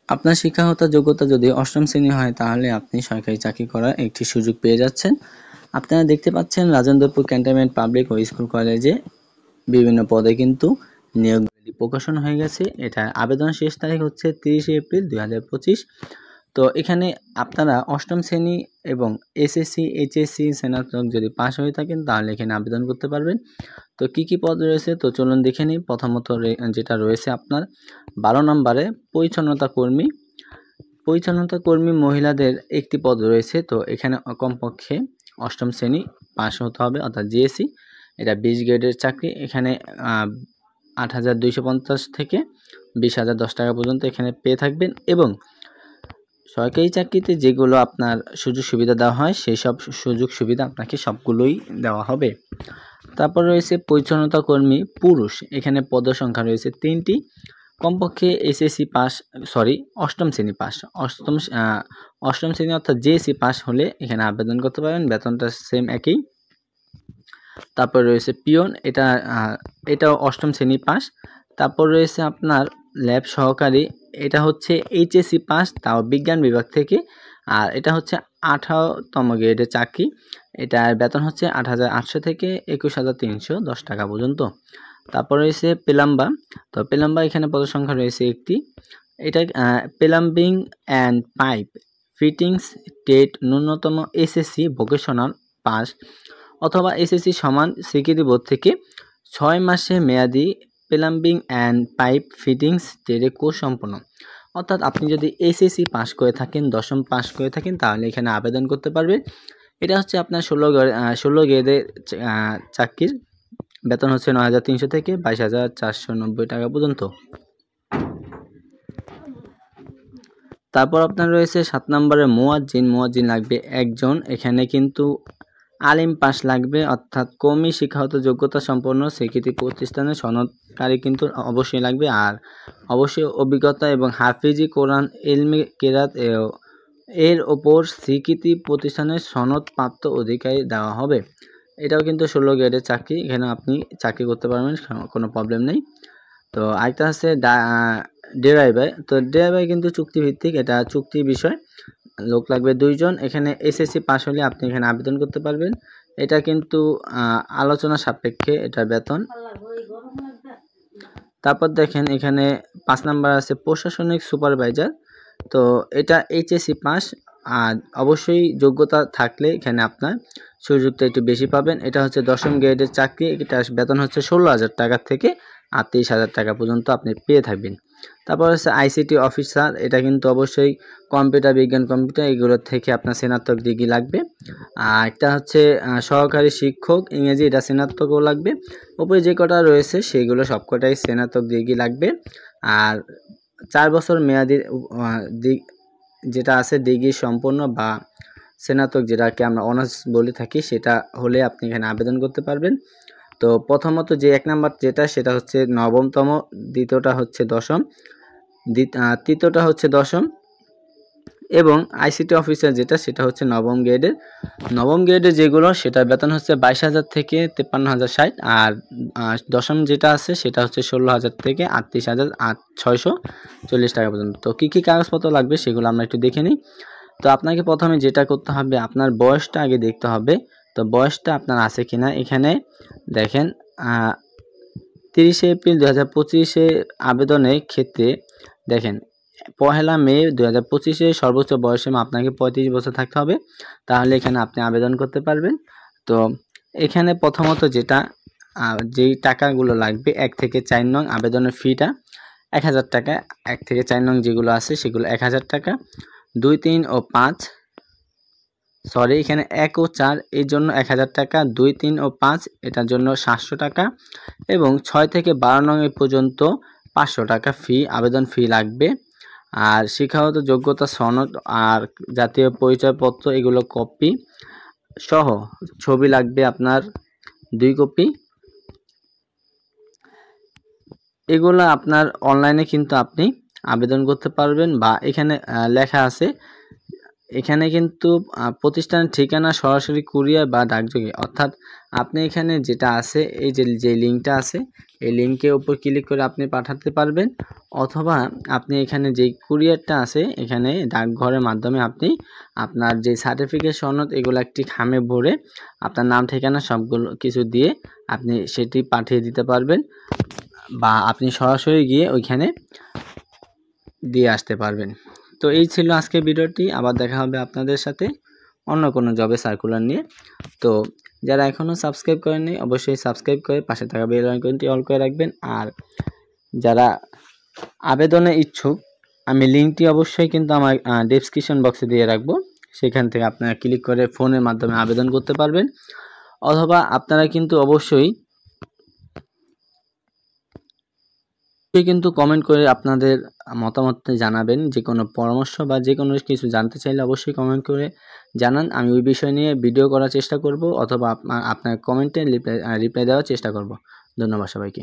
আপনার শিক্ষাগত যোগ্যতা যদি অষ্টম শ্রেণী হয় তাহলে আপনি সরকারি চাকরি করার একটি সুযোগ পেয়ে যাচ্ছেন। আপনারা দেখতে পাচ্ছেন রাজেন্দ্রপুর ক্যান্টনমেন্ট পাবলিক ও স্কুল কলেজে বিভিন্ন পদে কিন্তু নিয়োগ প্রকাশন হয়ে গেছে। এটা আবেদন শেষ তারিখ হচ্ছে 30 এপ্রিল 2025। তো এখানে আপনারা অষ্টম শ্রেণী এবং এসএসসি এইচএসসি স্নাতক যদি পাস হয়ে থাকেন তাহলে এখানে আবেদন করতে পারবেন। তো কি কি পদ রয়েছে তো চলুন দেখে নিই। প্রথমত যেটা রয়েছে আপনার 12 নম্বরে পরিচ্ছন্নতা কর্মী মহিলাদের একটি পদ রয়েছে। তো এখানে কমপক্ষে অষ্টম শ্রেণী পাস হতে হবে অর্থাৎ জিএসসি। এটা 20 গ্রেডের চাকরি। এখানে 8,250 থেকে 20,010 টাকা পর্যন্ত এখানে পেয়ে থাকবেন এবং সরকারি চাকরিতে যেগুলো আপনার সুযোগ সুবিধা দেওয়া হয় সেই সব সুযোগ সুবিধা আপনাকে সবগুলোই দেওয়া হবে। তারপর রয়েছে পরিচ্ছন্নতা কর্মী পুরুষ। এখানে পদ সংখ্যা রয়েছে 3টি। কমপক্ষে এসএসসি পাস অষ্টম শ্রেণী পাস অষ্টম শ্রেণী অর্থাৎ জেএসসি পাস হলে এখানে আবেদন করতে পারেন। বেতনটা সেম একই। তারপর রয়েছে পিয়ন, এটাও অষ্টম শ্রেণী পাস। তারপর রয়েছে আপনার ল্যাব সহকারী, এটা হচ্ছে এইচএসসি পাস, তাও বিজ্ঞান বিভাগ থেকে। আর এটা হচ্ছে 18তম গ্রেডের চাকরি। এটার বেতন হচ্ছে 8,800 থেকে 21,310 টাকা পর্যন্ত। তারপর রয়েছে প্লাম্বার। তো প্লাম্বার এখানে পদসংখ্যা রয়েছে একটি। এটা প্লাম্বিং অ্যান্ড পাইপ ফিটিংস টেট ন্যূনতম এসএসসি ভোকেশনাল পাস অথবা এসএসসি সমান স্বীকৃতি বোর্ড থেকে 6 মাসে মেয়াদি প্লাম্বিং অ্যান্ড পাইপ ফিটিংস ট্রেডে কোর্স সম্পন্ন। অর্থাৎ আপনি যদি এসএসসি পাস করে থাকেন, দশম পাস করে থাকেন তাহলে এখানে আবেদন করতে পারবেন। এটা হচ্ছে আপনার 16 গ্রেডের চাকরির। বেতন হচ্ছে 9,300 থেকে 22,490 টাকা পর্যন্ত। তারপর আপনার রয়েছে 7 নম্বরে মুয়াজ্জিন লাগবে একজন। এখানে কিন্তু আলিম পাস লাগবে, অর্থাৎ কওমি শিক্ষাগত যোগ্যতা সম্পন্ন স্বীকৃতি প্রতিষ্ঠানের সনদকারী কিন্তু অবশ্যই লাগবে। আর অবশ্যই অভিজ্ঞতা এবং হাফিজি কোরআন ইলমে কেরাত এর ওপর স্বীকৃতি প্রতিষ্ঠানের সনদপ্রাপ্ত অধিকারী দেওয়া হবে। এটাও কিন্তু 16 গ্রেডের চাকরি। এখানে আপনি চাকরি করতে পারবেন, কোনো প্রবলেম নেই। তো আরেকটা আছে ড্রাইভার। তো ড্রাইভার কিন্তু চুক্তিভিত্তিক, এটা চুক্তির বিষয়। লোক লাগবে 2 জন। এখানে এসএসসি পাস হলে আপনি এখানে আবেদন করতে পারবেন। এটা কিন্তু আলোচনা সাপেক্ষে এটার বেতন। তারপর দেখেন এখানে 5 নাম্বার আছে প্রশাসনিক সুপারভাইজার। তো এটা এইচএসসি পাস, আর অবশ্যই যোগ্যতা থাকলে এখানে আপনার সুযোগটা একটু বেশি পাবেন। এটা হচ্ছে 10ম গ্রেডের চাকরি। এটা বেতন হচ্ছে 16,000 টাকা থেকে 38,000 টাকা পর্যন্ত আপনি পেয়ে থাকবেন। তারপর হচ্ছে আইসিটি অফিসার। এটা কিন্তু অবশ্যই কম্পিউটার বিজ্ঞান, কম্পিউটার এগুলোর থেকে আপনার স্নাতক ডিগ্রি লাগবে। আর এটা হচ্ছে সহকারী শিক্ষক ইংরেজি, এটা স্নাতকও লাগবে। উপরে যে কটা রয়েছে সেগুলো সবকটাই স্নাতক ডিগ্রি লাগবে। আর 4 বছর মেয়াদি যেটা আছে ডিগ্রি সম্পন্ন বা স্নাতক, যেটাকে আমরা অনার্স বলে থাকি, সেটা হলে আপনি এখানে আবেদন করতে পারবেন। তো প্রথমত যে 1 নাম্বার যেটা, সেটা হচ্ছে 9তম, দ্বিতীয়টা হচ্ছে 10ম, তৃতীয়টা হচ্ছে 10ম এবং আইসিটি অফিসার যেটা, সেটা হচ্ছে 9ম গ্রেডের। 9ম গ্রেডের যেগুলো সেটার বেতন হচ্ছে 22,000 থেকে 53,060। আর 10ম যেটা আছে সেটা হচ্ছে 16,000 থেকে 38,640 টাকা পর্যন্ত। তো কী কী কাগজপত্র লাগবে সেগুলো আমরা একটু দেখে নিই। তো আপনাকে প্রথমে যেটা করতে হবে, আপনার বয়সটা আগে দেখতে হবে। তো বয়সটা আপনার আছে কিনা এখানে দেখেন। 30 এপ্রিল 2025 আবেদনের ক্ষেত্রে দেখেন 1 মে 2025 সর্বোচ্চ বয়সসীমা আপনাকে 35 বছর থাকতে হবে, তাহলে এখানে আপনি আবেদন করতে পারবেন। তো এখানে প্রথমত যেই টাকাগুলো লাগবে, 1 থেকে 4 নং আবেদনের ফিটা 1,000 টাকা। 1 থেকে 4 নং যেগুলো আছে সেগুলো 1,000 টাকা। 2, 3 ও 5 এখানে 1 ও 4 এর জন্য 1,000 টাকা। 2, 3 ও 5 এটার জন্য 700 টাকা এবং 6 থেকে 12 নং পর্যন্ত 500 টাকা আবেদন ফি লাগবে। আর শিক্ষাগত যোগ্যতা সনদ আর জাতীয় পরিচয়পত্র এগুলো কপি সহ ছবি লাগবে আপনার 2 কপি। এগুলো আপনার অনলাইনে কিন্তু আপনি আবেদন করতে পারবেন, বা এখানে লেখা আছে। এখানে কিন্তু প্রতিষ্ঠানের ঠিকানা সরাসরি কুরিয়ার বা ডাকযোগে, অর্থাৎ আপনি এখানে যেটা আছে এই যে লিঙ্কটা আছে এই লিঙ্কের উপর ক্লিক করে আপনি পাঠাতে পারবেন, অথবা আপনি এখানে যে কুরিয়ারটা আছে এখানে ডাকঘরের মাধ্যমে আপনি আপনার যে সার্টিফিকেট সনদ এগুলো একটি খামে ভরে আপনার নাম ঠিকানা সবগুলো কিছু দিয়ে আপনি সেটি পাঠিয়ে দিতে পারবেন, বা আপনি সরাসরি গিয়ে ওইখানে দিয়ে আসতে পারবেন। তো এই ছিল আজকের ভিডিওটি। আবার দেখা হবে আপনাদের সাথে অন্য কোনো জবে সার্কুলার নিয়ে। তো যারা এখনও সাবস্ক্রাইব করেননি অবশ্যই সাবস্ক্রাইব করে পাশে থাকা বেল আইকনটি অল করে রাখবেন। আর যারা আবেদনে ইচ্ছুক আমি লিঙ্কটি অবশ্যই কিন্তু আমার ডেসক্রিপশন বক্সে দিয়ে রাখবো, সেখান থেকে আপনারা ক্লিক করে ফোনের মাধ্যমে আবেদন করতে পারবেন, অথবা আপনারা কিন্তু অবশ্যই কমেন্ট করে আপনাদের মতামত জানাবেন। যে কোনো পরামর্শ বা যে কোনো কিছু জানতে চাইলে অবশ্যই কমেন্ট করে জানান, আমি ওই বিষয় নিয়ে ভিডিও করার চেষ্টা করব, অথবা আপনার কমেন্টে রিপ্লাই দেওয়ার চেষ্টা করব। ধন্যবাদ সবাইকে।